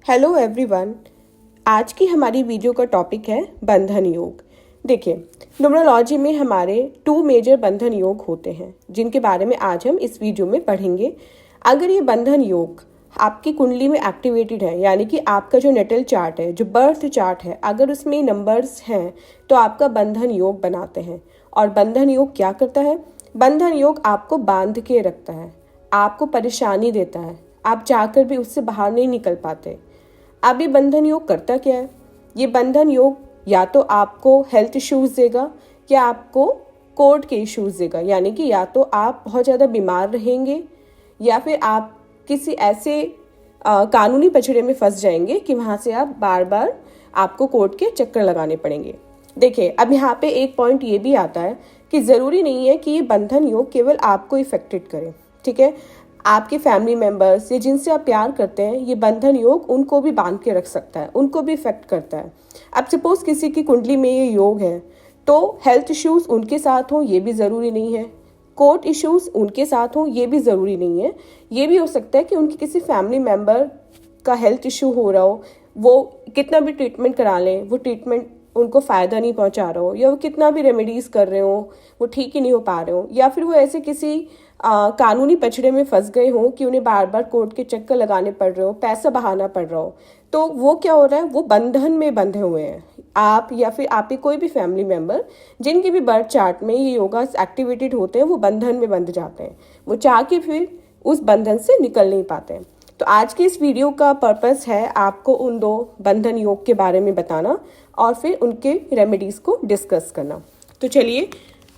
Hello everyone. आज की हमारी वीडियो का टॉपिक है बंधन योग। देखिए, न्यूमरोलॉजी में हमारे 2 मेजर बंधन योग होते हैं जिनके बारे में आज हम इस वीडियो में पढ़ेंगे। अगर ये बंधन योग आपकी कुंडली में एक्टिवेटेड है, यानी कि आपका जो नेटल चार्ट है, जो बर्थ चार्ट है, अगर उसमें नंबर्स हैं तो आपका बंधन योग बनाते हैं। और बंधन योग क्या करता है? बंधन योग आपको बांध के रखता है, आपको परेशानी देता है, आप चाहकर भी उससे बाहर नहीं निकल पाते। अब ये बंधन योग करता क्या है? ये बंधन योग या तो आपको हेल्थ इश्यूज देगा या आपको कोर्ट के इश्यूज देगा, यानी कि या तो आप बहुत ज़्यादा बीमार रहेंगे या फिर आप किसी ऐसे कानूनी पचड़े में फंस जाएंगे कि वहाँ से आप बार बार आपको कोर्ट के चक्कर लगाने पड़ेंगे। देखिए, अब यहाँ पे एक पॉइंट ये भी आता है कि ज़रूरी नहीं है कि ये बंधन योग केवल आपको इफेक्टेड करे, ठीक है। आपके फैमिली मेम्बर्स या जिनसे आप प्यार करते हैं, ये बंधन योग उनको भी बांध के रख सकता है, उनको भी इफेक्ट करता है। अब सपोज किसी की कुंडली में ये योग है तो हेल्थ इश्यूज उनके साथ हों, ये भी ज़रूरी नहीं है। कोर्ट इश्यूज उनके साथ हों, ये भी ज़रूरी नहीं है। ये भी हो सकता है कि उनकी किसी फैमिली मेम्बर का हेल्थ इशू हो रहा हो, वो कितना भी ट्रीटमेंट करा लें, वो ट्रीटमेंट उनको फ़ायदा नहीं पहुंचा रहा हो, या वो कितना भी रेमेडीज़ कर रहे हो वो ठीक ही नहीं हो पा रहे हो, या फिर वो ऐसे किसी कानूनी पचड़े में फंस गए हों कि उन्हें बार बार कोर्ट के चक्कर लगाने पड़ रहे हो, पैसा बहाना पड़ रहा हो। तो वो क्या हो रहा है, वो बंधन में बंधे हुए हैं। आप या फिर आपके कोई भी फैमिली मेम्बर जिनके भी बर्थ चार्ट में ये योगा एक्टिवेटेड होते हैं, वो बंधन में बंध जाते हैं। वो चाह के फिर उस बंधन से निकल नहीं पाते हैं। तो आज की इस वीडियो का पर्पस है आपको उन 2 बंधन योग के बारे में बताना और फिर उनके रेमेडीज़ को डिस्कस करना। तो चलिए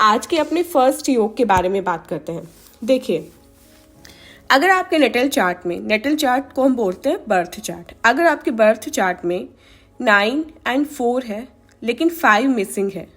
आज के अपने फर्स्ट योग के बारे में बात करते हैं। देखिए, अगर आपके नेटल चार्ट में, नेटल चार्ट को हम बोलते हैं बर्थ चार्ट, अगर आपके बर्थ चार्ट में 9 और 4 है लेकिन 5 मिसिंग है,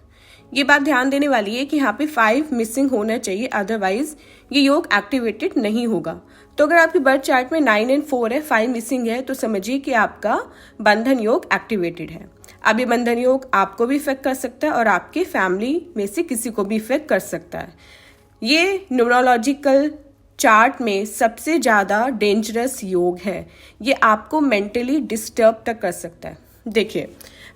ये बात ध्यान देने वाली है कि यहाँ पे 5 मिसिंग होना चाहिए, अदरवाइज ये योग एक्टिवेटेड नहीं होगा। तो अगर आपके बर्थ चार्ट में 9 और 4 है, 5 मिसिंग है, तो समझिए कि आपका बंधन योग एक्टिवेटेड है। अब ये बंधन योग आपको भी इफेक्ट कर सकता है और आपके फैमिली में से किसी को भी इफेक्ट कर सकता है। ये न्यूमरोलॉजिकल चार्ट में सबसे ज़्यादा डेंजरस योग है। ये आपको मेंटली डिस्टर्ब तक कर सकता है। देखिए,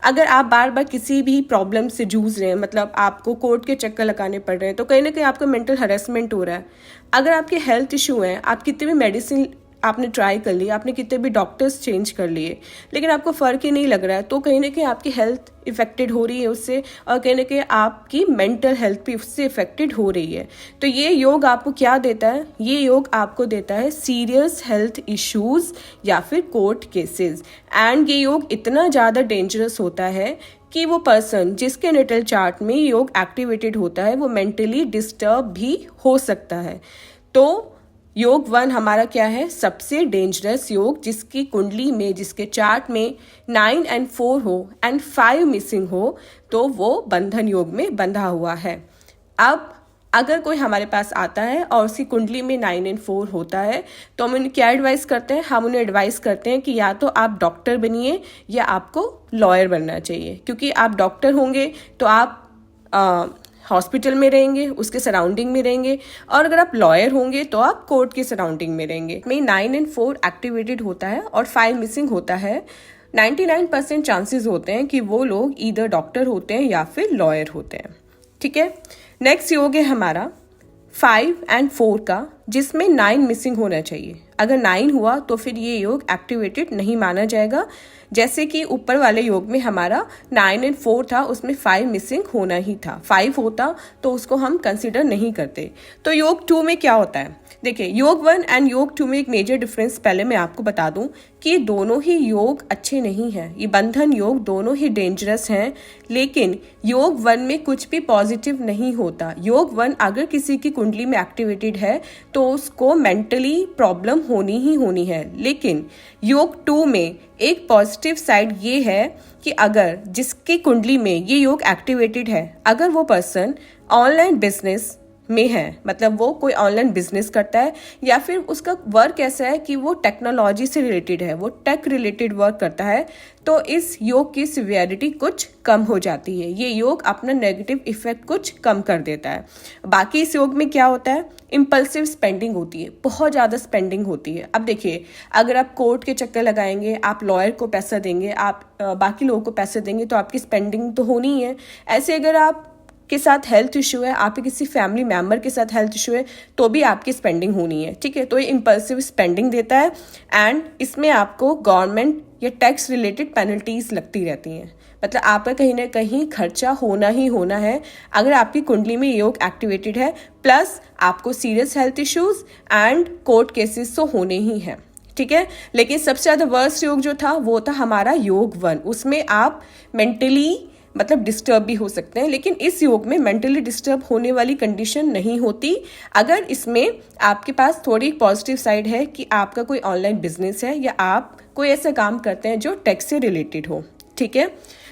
अगर आप बार बार किसी भी प्रॉब्लम से जूझ रहे हैं, मतलब आपको कोर्ट के चक्कर लगाने पड़ रहे हैं, तो कहीं ना कहीं आपका मेंटल हरेसमेंट हो रहा है। अगर आपके हेल्थ इशू हैं, आप कितने भी मेडिसिन आपने ट्राई कर ली, आपने कितने भी डॉक्टर्स चेंज कर लिए, लेकिन आपको फ़र्क ही नहीं लग रहा है, तो कहीं ना कहीं आपकी हेल्थ इफेक्टेड हो रही है उससे, और कहीं ना कहीं आपकी मेंटल हेल्थ भी उससे इफेक्टेड हो रही है। तो ये योग आपको क्या देता है? ये योग आपको देता है सीरियस हेल्थ इश्यूज या फिर कोर्ट केसेस। एंड ये योग इतना ज़्यादा डेंजरस होता है कि वो पर्सन जिसके नेटल चार्ट में योग एक्टिवेटेड होता है, वो मेंटली डिस्टर्ब भी हो सकता है। तो योग 1 हमारा क्या है? सबसे डेंजरस योग, जिसकी कुंडली में, जिसके चार्ट में 9 और 4 हो एंड 5 मिसिंग हो, तो वो बंधन योग में बंधा हुआ है। अब अगर कोई हमारे पास आता है और उसकी कुंडली में 9 और 4 होता है, तो हम उन्हें क्या एडवाइस करते हैं? हम उन्हें एडवाइस करते हैं कि या तो आप डॉक्टर बनिए या आपको लॉयर बनना चाहिए, क्योंकि आप डॉक्टर होंगे तो आप हॉस्पिटल में रहेंगे, उसके सराउंडिंग में रहेंगे, और अगर आप लॉयर होंगे तो आप कोर्ट के सराउंडिंग में रहेंगे। में 9 और 4 एक्टिवेटेड होता है और 5 मिसिंग होता है, 99% चांसेस होते हैं कि वो लोग ईदर डॉक्टर होते हैं या फिर लॉयर होते हैं, ठीक है। नेक्स्ट योग है हमारा 5 और 4 का, जिसमें 9 मिसिंग होना चाहिए। अगर 9 हुआ तो फिर ये योग एक्टिवेटेड नहीं माना जाएगा। जैसे कि ऊपर वाले योग में हमारा 9 और 4 था, उसमें 5 मिसिंग होना ही था। 5 होता तो उसको हम कंसिडर नहीं करते। तो योग 2 में क्या होता है? देखिए, योग 1 एंड योग 2 में एक मेजर डिफरेंस पहले मैं आपको बता दूं कि दोनों ही योग अच्छे नहीं हैं। ये बंधन योग दोनों ही डेंजरस हैं, लेकिन योग 1 में कुछ भी पॉजिटिव नहीं होता। योग 1 अगर किसी की कुंडली में एक्टिवेटेड है तो उसको मेंटली प्रॉब्लम होनी ही होनी है। लेकिन योग 2 में एक पॉजिटिव साइड ये है कि अगर जिसकी कुंडली में ये योग एक्टिवेटेड है, अगर वो पर्सन ऑनलाइन बिजनेस में है, मतलब वो कोई ऑनलाइन बिजनेस करता है या फिर उसका वर्क ऐसा है कि वो टेक्नोलॉजी से रिलेटेड है, वो टेक रिलेटेड वर्क करता है, तो इस योग की सिवियरिटी कुछ कम हो जाती है। ये योग अपना नेगेटिव इफेक्ट कुछ कम कर देता है। बाकी इस योग में क्या होता है, इम्पल्सिव स्पेंडिंग होती है, बहुत ज़्यादा स्पेंडिंग होती है। अब देखिए, अगर आप कोर्ट के चक्कर लगाएंगे, आप लॉयर को पैसा देंगे, आप बाकी लोगों को पैसे देंगे, तो आपकी स्पेंडिंग तो होनी ही है। ऐसे अगर आप के साथ हेल्थ इशू है, आपके किसी फैमिली मेंबर के साथ हेल्थ इशू है, तो भी आपकी स्पेंडिंग होनी है, ठीक है। तो ये इम्पल्सिव स्पेंडिंग देता है एंड इसमें आपको गवर्नमेंट या टैक्स रिलेटेड पेनल्टीज लगती रहती हैं। मतलब आपका कहीं ना कहीं खर्चा होना ही होना है अगर आपकी कुंडली में योग एक्टिवेटेड है, प्लस आपको serious health issues and court cases तो होने ही हैं, ठीक है। लेकिन सबसे ज़्यादा वर्स्ट योग जो था वो था हमारा योग 1। उसमें आप मेंटली मतलब डिस्टर्ब भी हो सकते हैं, लेकिन इस योग में मेंटली डिस्टर्ब होने वाली कंडीशन नहीं होती अगर इसमें आपके पास थोड़ी पॉजिटिव साइड है कि आपका कोई ऑनलाइन बिजनेस है या आप कोई ऐसा काम करते हैं जो टेक से रिलेटेड हो, ठीक है।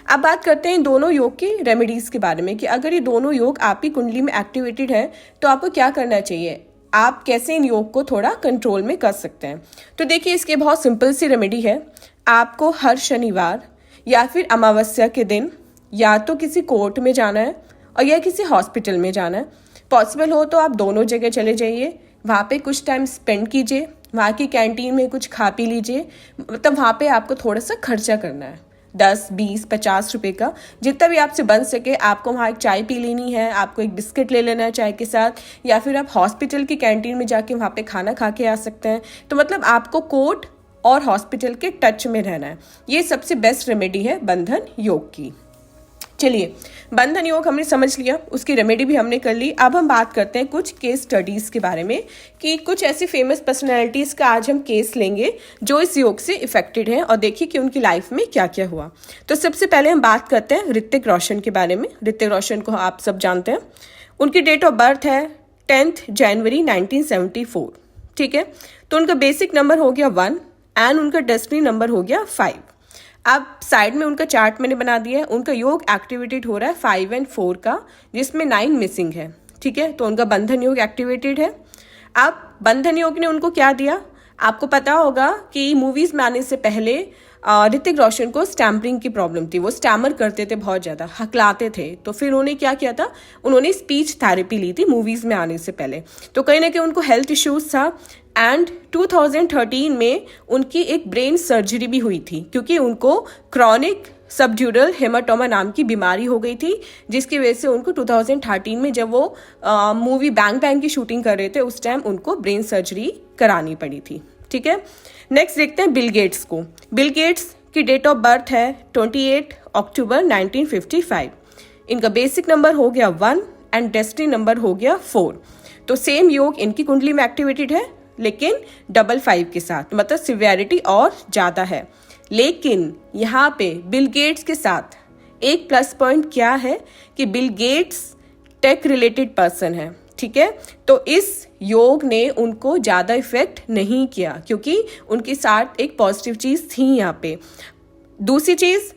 अब बात करते हैं इन दोनों योग की रेमेडीज के बारे में कि अगर ये दोनों योग आपकी कुंडली में एक्टिवेटेड है तो आपको क्या करना चाहिए, आप कैसे इन योग को थोड़ा कंट्रोल में कर सकते हैं। तो देखिए, इसकी बहुत सिंपल सी रेमेडी है। आपको हर शनिवार या फिर अमावस्या के दिन या तो किसी कोर्ट में जाना है और या किसी हॉस्पिटल में जाना है। पॉसिबल हो तो आप दोनों जगह चले जाइए, वहाँ पे कुछ टाइम स्पेंड कीजिए, वहाँ की कैंटीन में कुछ खा पी लीजिए। मतलब वहाँ पे आपको थोड़ा सा खर्चा करना है, 10, 20, 50 रुपए का, जितना भी आपसे बन सके। आपको वहाँ एक चाय पी लेनी है, आपको एक बिस्किट ले लेना है चाय के साथ, या फिर आप हॉस्पिटल की कैंटीन में जाके वहाँ पे खाना खा के आ सकते हैं। तो मतलब आपको कोर्ट और हॉस्पिटल के टच में रहना है। ये सबसे बेस्ट रेमेडी है बंधन योग की। चलिए, बंधन योग हमने समझ लिया, उसकी रेमेडी भी हमने कर ली। अब हम बात करते हैं कुछ केस स्टडीज के बारे में कि कुछ ऐसी फेमस पर्सनैलिटीज का आज हम केस लेंगे जो इस योग से इफेक्टेड हैं और देखिए कि उनकी लाइफ में क्या क्या हुआ। तो सबसे पहले हम बात करते हैं ऋतिक रोशन के बारे में। ऋतिक रोशन को आप सब जानते हैं। उनकी डेट ऑफ बर्थ है 10 जनवरी 1974, ठीक है। तो उनका बेसिक नंबर हो गया 1 एंड उनका डेस्टिनी नंबर हो गया 5। अब साइड में उनका चार्ट मैंने बना दिया है। उनका योग एक्टिवेटेड हो रहा है 5 और 4 का, जिसमें 9 मिसिंग है, ठीक है। तो उनका बंधन योग एक्टिवेटेड है। अब बंधन योग ने उनको क्या दिया, आपको पता होगा कि मूवीज में आने से पहले ऋतिक रोशन को स्टैम्परिंग की प्रॉब्लम थी, वो स्टैमर करते थे, बहुत ज़्यादा हकलाते थे। तो फिर उन्होंने क्या किया था, उन्होंने स्पीच थेरेपी ली थी मूवीज़ में आने से पहले। तो कहीं ना कहीं उनको हेल्थ इश्यूज था एंड 2013 में उनकी एक ब्रेन सर्जरी भी हुई थी क्योंकि उनको क्रॉनिक सबड्यूरल हेमाटोमा नाम की बीमारी हो गई थी, जिसकी वजह से उनको 2013 में जब वो मूवी बैंग बैंग की शूटिंग कर रहे थे उस टाइम उनको ब्रेन सर्जरी करानी पड़ी थी, ठीक है। नेक्स्ट देखते हैं बिल गेट्स को। बिल गेट्स की डेट ऑफ बर्थ है 28 अक्टूबर 1955। इनका बेसिक नंबर हो गया 1 एंड डेस्टिनी नंबर हो गया 4। तो सेम योग इनकी कुंडली में एक्टिवेटेड है लेकिन 55 के साथ, मतलब सिवियरिटी और ज़्यादा है। लेकिन यहाँ पे बिल गेट्स के साथ एक प्लस पॉइंट क्या है कि Bill Gates tech related person है, ठीक है। तो इस योग ने उनको ज़्यादा इफेक्ट नहीं किया क्योंकि उनके साथ एक पॉजिटिव चीज़ थी यहाँ पे। दूसरी चीज़,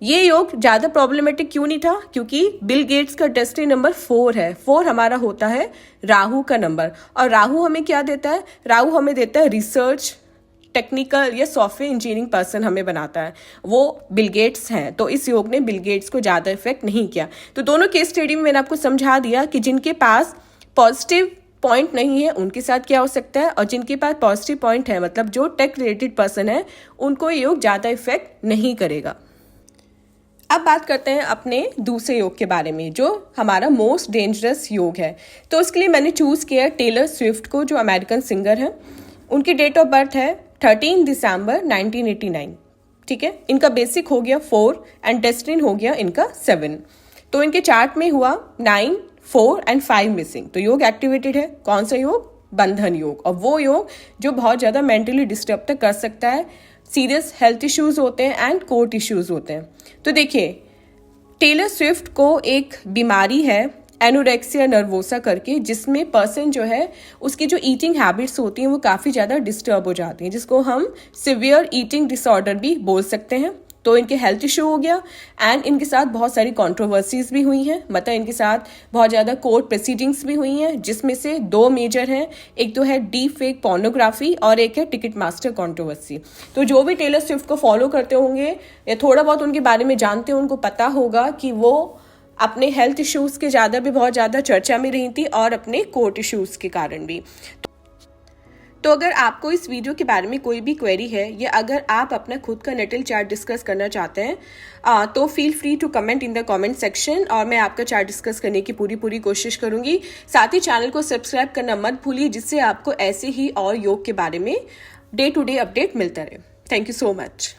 ये योग ज़्यादा प्रॉब्लमेटिक क्यों नहीं था, क्योंकि बिल गेट्स का डेस्टिनी नंबर 4 है। 4 हमारा होता है राहु का नंबर, और राहु हमें क्या देता है, राहु हमें देता है रिसर्च, टेक्निकल या सॉफ्टवेयर इंजीनियरिंग पर्सन हमें बनाता है, वो बिल गेट्स हैं। तो इस योग ने बिल गेट्स को ज़्यादा इफेक्ट नहीं किया। तो दोनों केस स्टडी में मैंने आपको समझा दिया कि जिनके पास पॉजिटिव पॉइंट नहीं है उनके साथ क्या हो सकता है, और जिनके पास पॉजिटिव पॉइंट है, मतलब जो टेक रिलेटेड पर्सन है, उनको ये योग ज़्यादा इफेक्ट नहीं करेगा। अब बात करते हैं अपने दूसरे योग के बारे में जो हमारा मोस्ट डेंजरस योग है। तो उसके लिए मैंने चूज़ किया टेलर स्विफ्ट को, जो अमेरिकन सिंगर हैं। उनकी डेट ऑफ बर्थ है 13 दिसंबर 1989, ठीक है। इनका बेसिक हो गया 4 एंड डेस्टिनी हो गया इनका 7। तो इनके चार्ट में हुआ 9, 4 एंड 5 मिसिंग। तो योग एक्टिवेटेड है। कौन सा योग, बंधन योग, और वो योग जो बहुत ज़्यादा मेंटली डिस्टर्ब तक कर सकता है, सीरियस हेल्थ इश्यूज होते हैं एंड कोर्ट इश्यूज होते हैं। तो देखिए, टेलर स्विफ्ट को एक बीमारी है एनोरेक्सिया नर्वोसा करके, जिसमें पर्सन जो है उसकी जो ईटिंग हैबिट्स होती हैं वो काफ़ी ज़्यादा डिस्टर्ब हो जाती हैं, जिसको हम सिवियर ईटिंग डिसऑर्डर भी बोल सकते हैं। तो इनके हेल्थ इशू हो गया एंड इनके साथ बहुत सारी कंट्रोवर्सीज भी हुई हैं, मतलब इनके साथ बहुत ज़्यादा कोर्ट प्रोसीडिंग्स भी हुई हैं, जिसमें से 2 मेजर हैं। एक तो है डीप फेक पोर्नोग्राफी और एक है टिकट मास्टर कंट्रोवर्सी। तो जो भी टेलर स्विफ्ट को फॉलो करते होंगे या थोड़ा बहुत उनके बारे में जानते हैं, उनको पता होगा कि वो अपने हेल्थ इश्यूज़ के ज़्यादा भी बहुत ज़्यादा चर्चा में रही थी और अपने कोर्ट इश्यूज़ के कारण भी। तो अगर आपको इस वीडियो के बारे में कोई भी क्वेरी है या अगर आप अपना खुद का नेटल चार्ट डिस्कस करना चाहते हैं तो feel free to comment in the comment section और मैं आपका चार्ट डिस्कस करने की पूरी कोशिश करूंगी। साथ ही चैनल को सब्सक्राइब करना मत भूलिए, जिससे आपको ऐसे ही और योग के बारे में डे टू डे अपडेट मिलता रहे। Thank you so much.